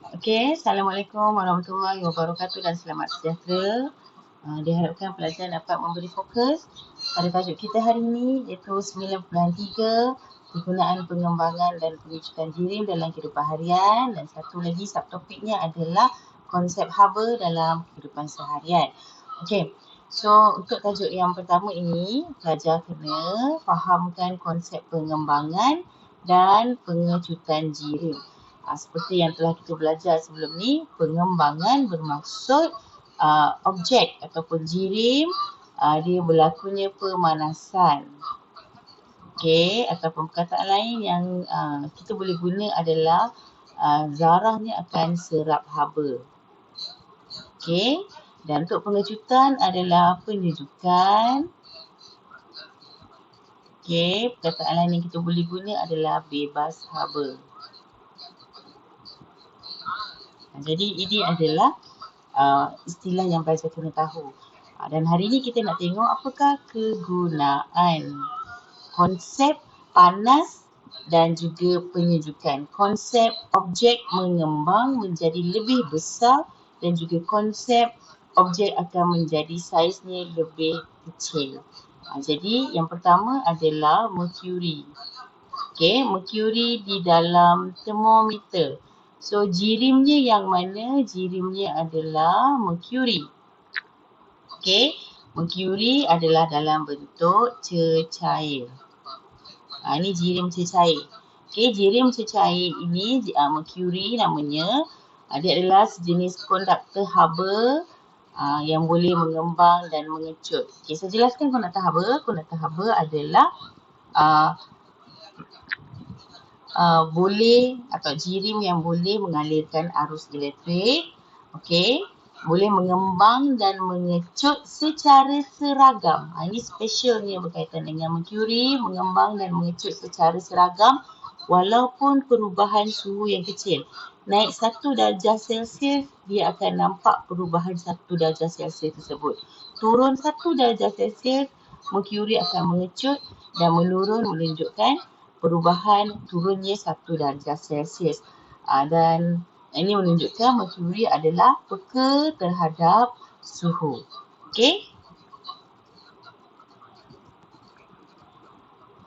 Okey, Assalamualaikum warahmatullahi wabarakatuh dan selamat sejahtera. Diharapkan pelajar dapat memberi fokus pada tajuk kita hari ini iaitu 9.3 penggunaan pengembangan dan pengujukan jirim dalam kehidupan harian, dan satu lagi subtopiknya adalah konsep haba dalam kehidupan seharian. Okey, so untuk tajuk yang pertama ini, pelajar kena fahamkan konsep pengembangan dan pengecutan jirim. Seperti yang telah kita belajar sebelum ni, pengembangan bermaksud objek ataupun jirim dia berlakunya pemanasan. Okey, ataupun perkataan lain yang kita boleh guna adalah zarahnya akan serap haba. Okey, dan untuk pengecutan adalah penunjukan. Okey, perkataan lain yang kita boleh guna adalah bebas haba. Jadi ini adalah istilah yang pelajar kena tahu. Dan hari ini kita nak tengok apakah kegunaan konsep panas dan juga penyejukan. Konsep objek mengembang menjadi lebih besar dan juga konsep objek akan menjadi saiznya lebih kecil. Jadi yang pertama adalah merkuri. Okey, merkuri di dalam termometer. So, jirimnya yang mana? Jirimnya adalah merkuri. Okey, merkuri adalah dalam bentuk cecair. Ini jirim cecair. Okey, jirim cecair ini, merkuri namanya, dia adalah sejenis konduktor haba yang boleh mengembang dan mengecut. Okey, saya jelaskan konduktor haba. Konduktor haba adalah boleh atau jirim yang boleh mengalirkan arus elektrik, okey, boleh mengembang dan mengecut secara seragam. Ini specialnya berkaitan dengan merkuri, mengembang dan mengecut secara seragam walaupun perubahan suhu yang kecil. Naik 1 darjah Celsius, dia akan nampak perubahan 1 darjah Celsius tersebut. Turun 1 darjah Celsius, merkuri akan mengecut dan menurun menunjukkan perubahan turunnya 1 darjah Celsius. Dan ini menunjukkan merkuri adalah peka terhadap suhu. Okey?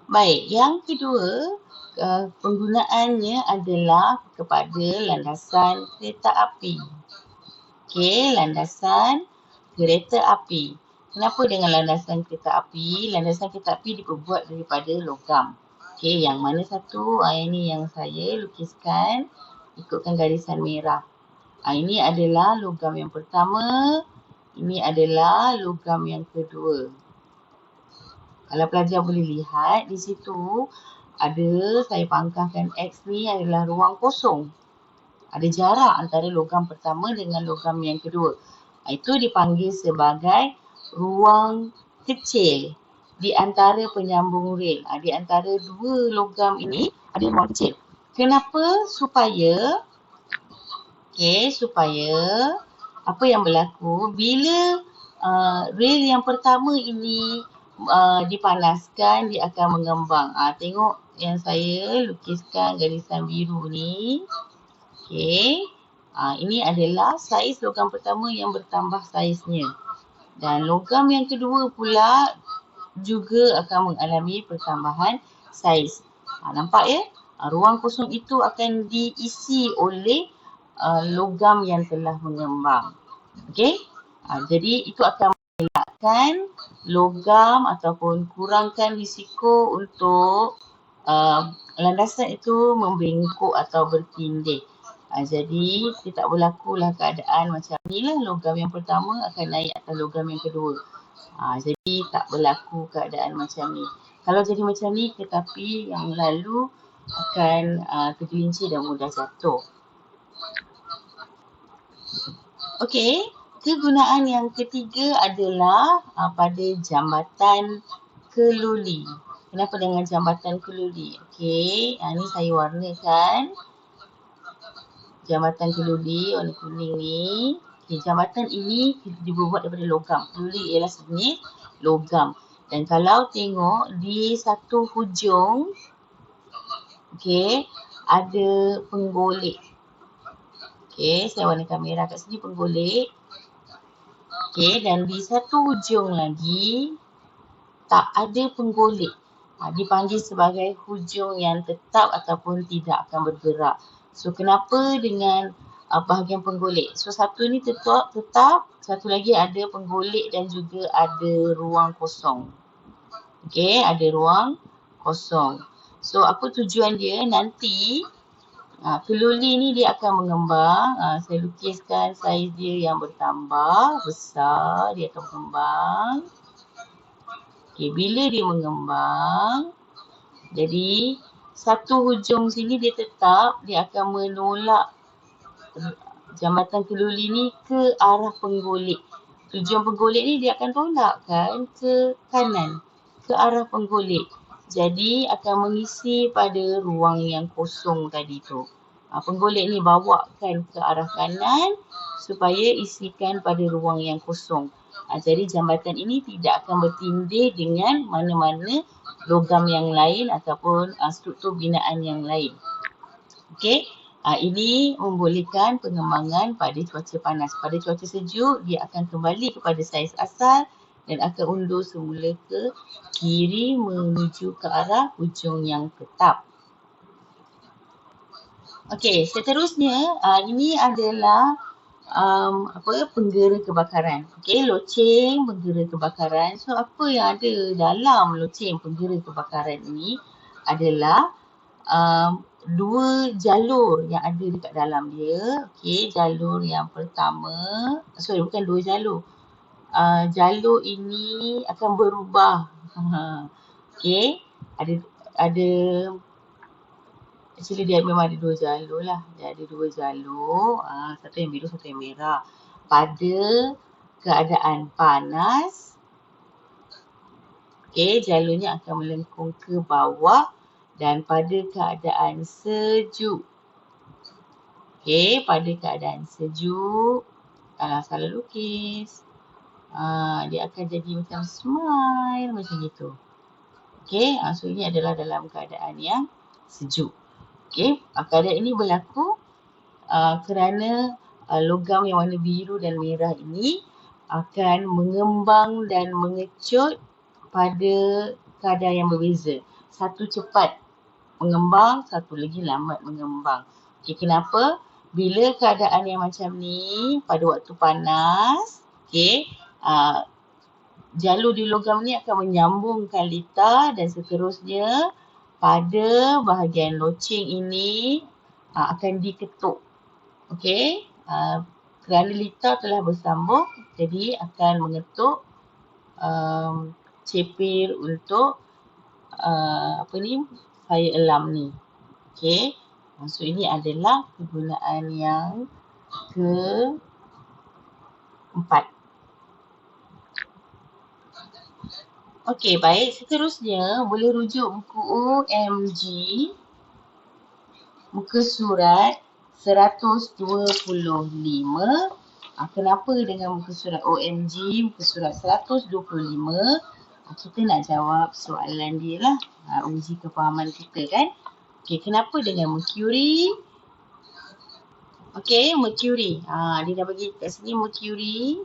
Baik, yang kedua, penggunaannya adalah kepada landasan kereta api. Okey, landasan kereta api. Kenapa dengan landasan kereta api? Landasan kereta api diperbuat daripada logam. Okey, yang mana satu? Ini yang saya lukiskan ikutkan garisan merah. Ini adalah logam yang pertama. Ini adalah logam yang kedua. Kalau pelajar boleh lihat di situ, saya pangkahkan X ni adalah ruang kosong. Ada jarak antara logam pertama dengan logam yang kedua. Itu dipanggil sebagai ruang kecil di antara penyambung rel. Di antara dua logam ini ada ruang kecil. Kenapa? Supaya apa yang berlaku bila rel yang pertama ini dipanaskan, dia akan mengembang. Tengok yang saya lukiskan garisan biru ni. Okey. Ini adalah saiz logam pertama yang bertambah saiznya. Dan logam yang kedua pula juga akan mengalami pertambahan saiz. Nampak ya? Ruang kosong itu akan diisi oleh logam yang telah mengembang. Okey? Jadi itu akan mengelakkan logam ataupun kurangkan risiko untuk landasan itu membengkok atau bertindih. Jadi tidak berlakulah keadaan macam ni lah, logam yang pertama akan naik atas logam yang kedua. Jadi tak berlaku keadaan macam ni. Kalau jadi macam ni, kereta api yang lalu akan tergelincir dan mudah jatuh. Okey, kegunaan yang ketiga adalah pada jambatan keluli. Kenapa dengan jambatan keluli? Okey, ni saya warnakan. Jambatan keluli warna kuning ni. Okay, jambatan ini dibuat daripada logam. Keluli ialah sejenis logam. Dan kalau tengok di satu hujung, okey, ada penggolek. Okey, saya warnakan merah kat sini penggolek. Okey, dan di satu hujung lagi tak ada penggolek. Dipanggil sebagai hujung yang tetap ataupun tidak akan bergerak. So, kenapa dengan bahagian penggolek? So, satu ni tetap, satu lagi ada penggolek dan juga ada ruang kosong. Okey, ada ruang kosong. So, apa tujuan dia? Nanti keluli ni dia akan mengembang. Saya lukiskan saiz dia yang bertambah besar, dia akan mengembang. Okay, bila dia mengembang, jadi satu hujung sini dia tetap, dia akan menolak jambatan keluli ni ke arah penggolek. Tujuan penggolek ni dia akan tolakkan ke kanan, ke arah penggolek. Jadi akan mengisi pada ruang yang kosong tadi tu. Penggolek ni bawakan ke arah kanan supaya isikan pada ruang yang kosong. Jadi jambatan ini tidak akan bertindih dengan mana-mana logam yang lain ataupun struktur binaan yang lain. Okey, ini membolehkan pengembangan pada cuaca panas. Pada cuaca sejuk, dia akan kembali kepada saiz asal dan akan undur semula ke kiri menuju ke arah hujung yang tetap. Okey, seterusnya ini adalah penggera kebakaran. Okey, loceng penggera kebakaran. So, apa yang ada dalam loceng penggera kebakaran ini adalah dua jalur yang ada dekat dalam dia. Okey, jalur yang pertama, bukan dua jalur. Jalur ini akan berubah. Okey, ada actually dia memang ada dua jalur lah. Dia ada dua jalur. Satu yang biru, satu yang merah. Pada keadaan panas, jalurnya akan melengkung ke bawah. Dan pada keadaan sejuk. Pada keadaan sejuk. Salah lukis. Dia akan jadi macam smile macam gitu. So ini adalah dalam keadaan yang sejuk. Keadaan ini berlaku kerana logam yang warna biru dan merah ini akan mengembang dan mengecut pada kadar yang berbeza. Satu cepat mengembang, satu lagi lambat mengembang. Kenapa? Bila keadaan yang macam ni pada waktu panas, jalur di logam ni akan menyambungkan litar dan seterusnya pada bahagian loceng ini akan diketuk. Kerana litar telah bersambung, jadi akan mengetuk cepir untuk fire alarm ni. So ini adalah kegunaan yang keempat. Baik. Seterusnya, boleh rujuk buku OMG, muka surat 125. Kenapa dengan muka surat OMG, muka surat 125? Kita nak jawab soalan dia lah. Uji kefahaman kita kan. Kenapa dengan Mercury? Mercury. Dia dah bagi kat sini Mercury.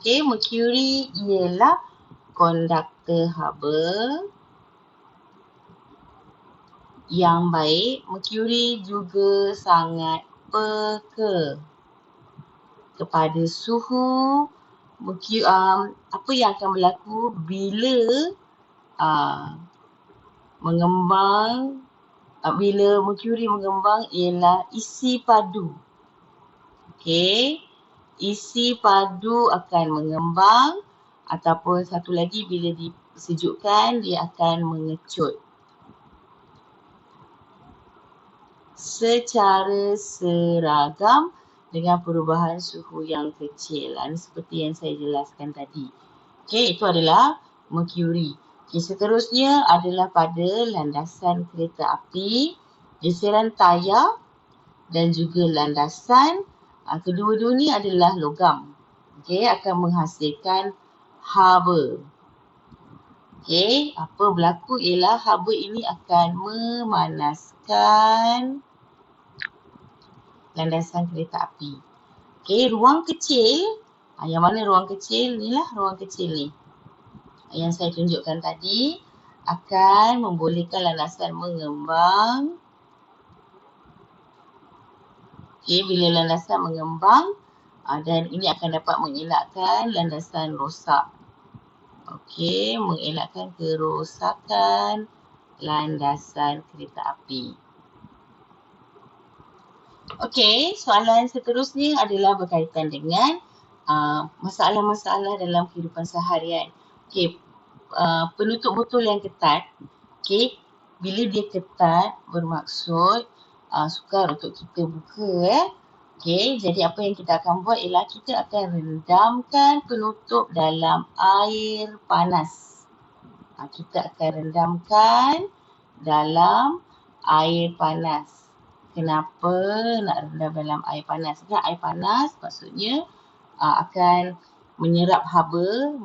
Mercury ialah konduktor Hubble yang baik. Mercury juga sangat peka kepada suhu. Apa yang akan berlaku bila bila Mercury mengembang ialah isi padu. Isi padu akan mengembang ataupun satu lagi bila disejukkan dia akan mengecut. Secara seragam dengan perubahan suhu yang kecil. Ini seperti yang saya jelaskan tadi. Itu adalah Mercury. Seterusnya adalah pada landasan kereta api, geseran tayar dan juga landasan. Kedua-dua ni adalah logam. Akan menghasilkan haba. Apa berlaku ialah haba ini akan memanaskan landasan kereta api. Okey, ruang kecil, yang mana ruang kecil ni lah, ruang kecil ni yang saya tunjukkan tadi akan membolehkan landasan mengembang. Okey, bila landasan mengembang dan ini akan dapat mengelakkan landasan rosak. Okey, mengelakkan kerosakan landasan kereta api. Okey, soalan seterusnya adalah berkaitan dengan masalah-masalah dalam kehidupan seharian. Okey, penutup botol yang ketat. Okey, bila dia ketat bermaksud sukar untuk kita buka. Okey, jadi apa yang kita akan buat ialah kita akan rendamkan penutup dalam air panas. Kita akan rendamkan dalam air panas. Kenapa nak rendam dalam air panas? Sebab air panas maksudnya akan menyerap haba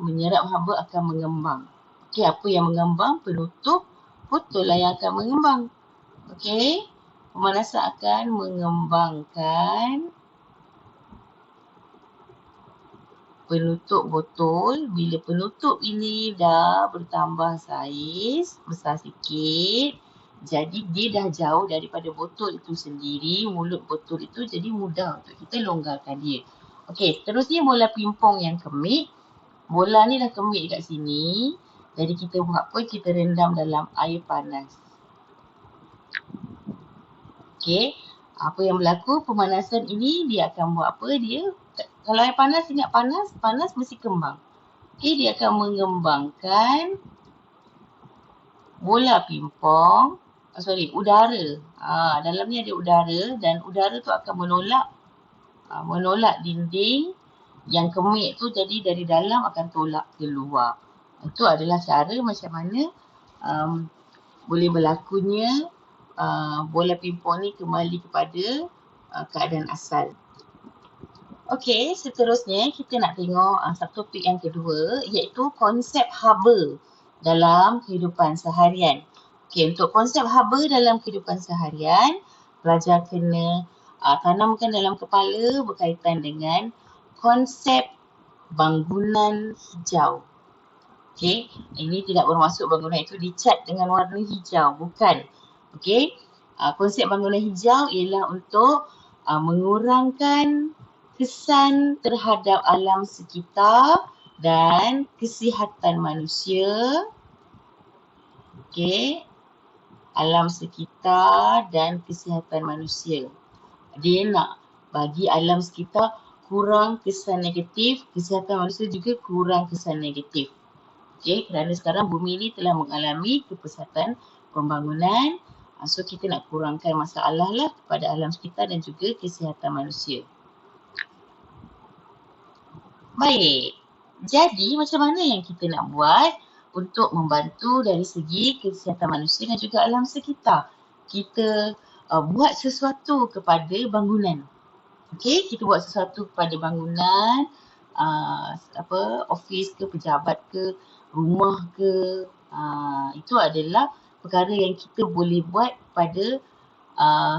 akan mengembang. Okey, apa yang mengembang? Penutup botol lah yang akan mengembang. Okey, pemanasan akan mengembangkan penutup botol. Bila penutup ini dah bertambah saiz, besar sikit, jadi dia dah jauh daripada botol itu sendiri, mulut botol itu, jadi mudah untuk kita longgarkan dia. Okey, seterusnya bola pimpong yang kemik. Bola ni dah kemik kat sini. Jadi kita buat apa? Kita rendam dalam air panas. Okey, apa yang berlaku? Pemanasan ini dia akan buat apa? Dia, kalau air panas, ingat panas mesti kembang. Okey, dia akan mengembangkan bola pimpong, udara. Dalam ni ada udara dan udara tu akan menolak dinding yang kemik tu, jadi dari dalam akan tolak keluar. Itu adalah cara macam mana boleh berlakunya bola pimpong ni kembali kepada keadaan asal. Okey, seterusnya kita nak tengok subtopik yang kedua, iaitu konsep haba dalam kehidupan seharian. Okey, untuk konsep haba dalam kehidupan seharian, pelajar kena tanamkan dalam kepala berkaitan dengan konsep bangunan hijau. Okey, ini tidak bermaksud bangunan itu dicat dengan warna hijau, bukan. Okey, konsep bangunan hijau ialah untuk mengurangkan kesan terhadap alam sekitar dan kesihatan manusia. Okey, alam sekitar dan kesihatan manusia. Dia nak bagi alam sekitar kurang kesan negatif, kesihatan manusia juga kurang kesan negatif. Okey, kerana sekarang bumi ini telah mengalami kepesatan pembangunan. So kita nak kurangkan masalah lah kepada alam sekitar dan juga kesihatan manusia. Baik, jadi macam mana yang kita nak buat untuk membantu dari segi kesihatan manusia dan juga alam sekitar? Kita buat sesuatu kepada bangunan. Okey, kita buat sesuatu kepada bangunan, office ke, pejabat ke, rumah ke. Itu adalah perkara yang kita boleh buat pada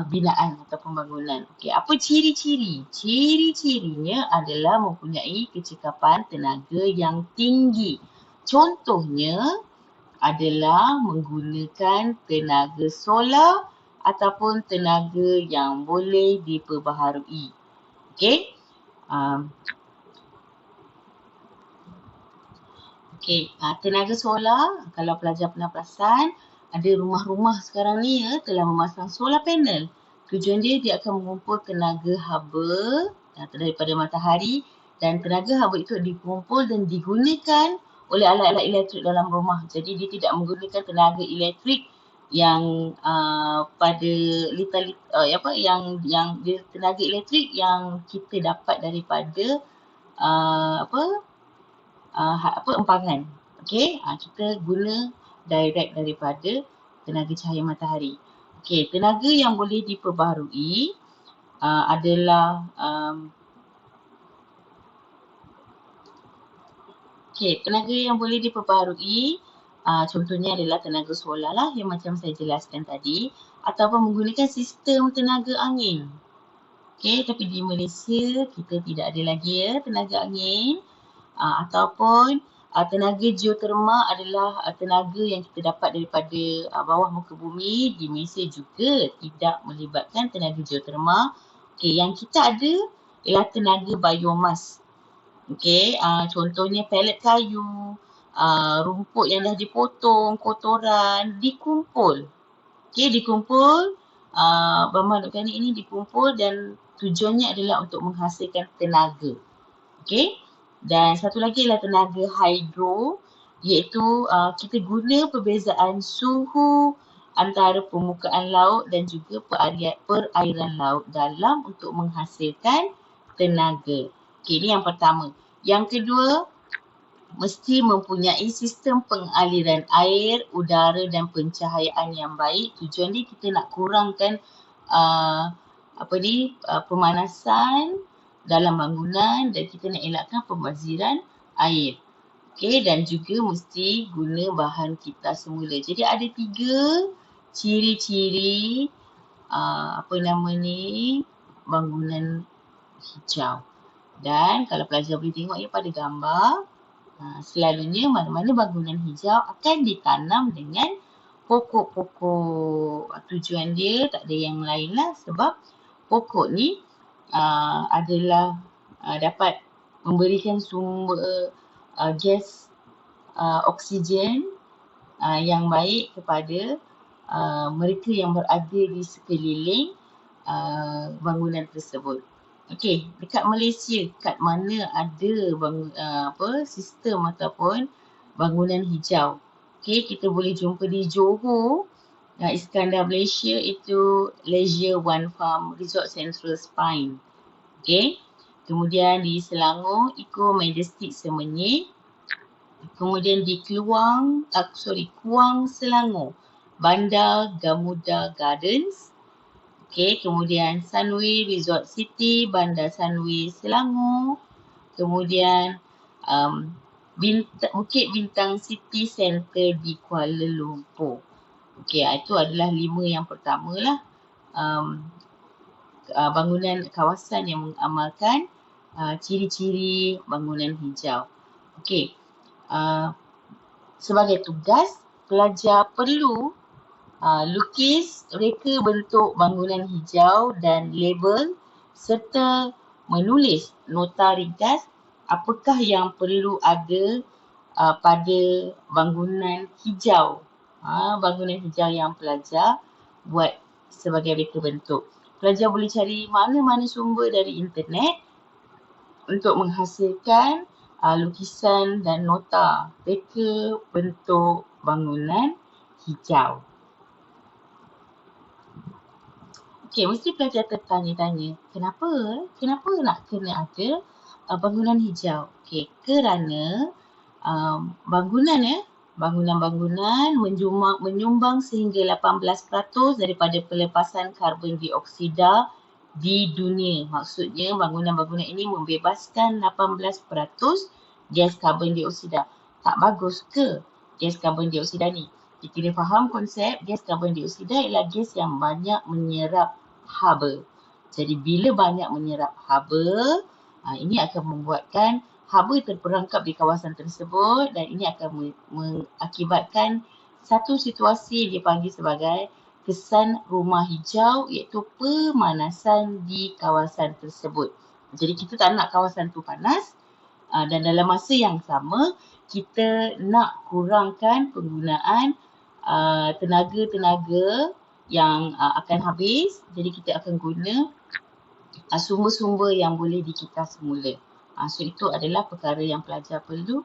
binaan atau pembangunan. Okey, apa ciri-ciri? Ciri-cirinya adalah mempunyai kecekapan tenaga yang tinggi. Contohnya adalah menggunakan tenaga solar ataupun tenaga yang boleh diperbaharui. Okey. Tenaga solar, kalau pelajar pernah perasan, ada rumah-rumah sekarang ni telah memasang solar panel. Tujuan dia akan mengumpul tenaga haba daripada matahari, dan tenaga haba itu dikumpul dan digunakan oleh alat-alat elektrik dalam rumah. Jadi dia tidak menggunakan tenaga elektrik yang pada tenaga elektrik yang kita dapat daripada empangan. Okey, kita guna direct daripada tenaga cahaya matahari. Okey, tenaga yang boleh diperbaharui adalah tenaga yang boleh diperbaharui contohnya adalah tenaga solar lah yang macam saya jelaskan tadi, ataupun menggunakan sistem tenaga angin. Okey, tapi di Malaysia kita tidak ada lagi ya tenaga angin. Ataupun tenaga geoterma adalah tenaga yang kita dapat daripada bawah muka bumi. Di Malaysia juga tidak melibatkan tenaga geoterma. Okey, yang kita ada ialah tenaga biomas. Okey, contohnya pelet kayu, rumput yang dah dipotong, kotoran, dikumpul. Okey, dikumpul, bahan organik ini dikumpul dan tujuannya adalah untuk menghasilkan tenaga. Okey, dan satu lagi adalah tenaga hidro, iaitu kita guna perbezaan suhu antara permukaan laut dan juga perairan laut dalam untuk menghasilkan tenaga. Okey, ini yang pertama. Yang kedua, mesti mempunyai sistem pengaliran air, udara dan pencahayaan yang baik. Tujuan dia kita nak kurangkan pemanasan dalam bangunan dan kita nak elakkan pembaziran air. Okey, dan juga mesti guna bahan kita semula. Jadi ada 3 ciri-ciri bangunan hijau. Dan kalau pelajar boleh tengok pada gambar, selalunya mana-mana bangunan hijau akan ditanam dengan pokok-pokok. Tujuan dia tak ada yang lain lah sebab pokok ni adalah dapat memberikan sumber gas oksigen yang baik kepada mereka yang berada di sekeliling bangunan tersebut. Okey, dekat Malaysia, kat mana ada sistem ataupun bangunan hijau. Okey, kita boleh jumpa di Johor, Iskandar Malaysia itu Leisure One Farm Resort Central Spine. Okey, kemudian di Selangor, Eco Majestic Semenyih. Kemudian di Kuang Selangor, Bandar Gamuda Gardens. Okey, kemudian Sunway Resort City, Bandar Sunway Selangor. Kemudian Bukit Bintang City Centre di Kuala Lumpur. Okey, itu adalah 5 yang pertama lah. Bangunan kawasan yang mengamalkan ciri-ciri bangunan hijau. Okey, sebagai tugas, pelajar perlu lukis reka bentuk bangunan hijau dan label serta menulis nota ringkas apakah yang perlu ada pada bangunan hijau. Bangunan hijau yang pelajar buat sebagai reka bentuk. Pelajar boleh cari mana-mana sumber dari internet untuk menghasilkan lukisan dan nota reka bentuk bangunan hijau. Okey, mesti pelajar tertanya-tanya, kenapa nak kena ada bangunan hijau? Okey, kerana bangunan-bangunan menyumbang sehingga 18% daripada pelepasan karbon dioksida di dunia. Maksudnya bangunan-bangunan ini membebaskan 18% gas karbon dioksida. Tak bagus ke gas karbon dioksida ni? Kita kena faham konsep gas karbon dioksida ialah gas yang banyak menyerap haba. Jadi bila banyak menyerap haba, ini akan membuatkan haba terperangkap di kawasan tersebut dan ini akan mengakibatkan satu situasi yang dipanggil sebagai kesan rumah hijau iaitu pemanasan di kawasan tersebut. Jadi kita tak nak kawasan tu panas dan dalam masa yang sama kita nak kurangkan penggunaan tenaga-tenaga yang akan habis. Jadi kita akan guna sumber-sumber yang boleh dikita semula. So itu adalah perkara yang pelajar perlu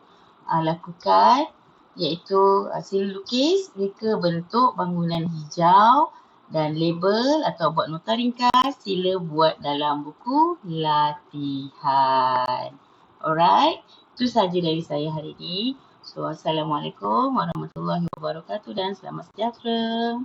lakukan, iaitu sila lukis reka bentuk bangunan hijau dan label atau buat nota ringkas sila buat dalam buku latihan. Alright, itu sahaja dari saya hari ini. So, Assalamualaikum warahmatullahi wabarakatuh dan selamat sejahtera.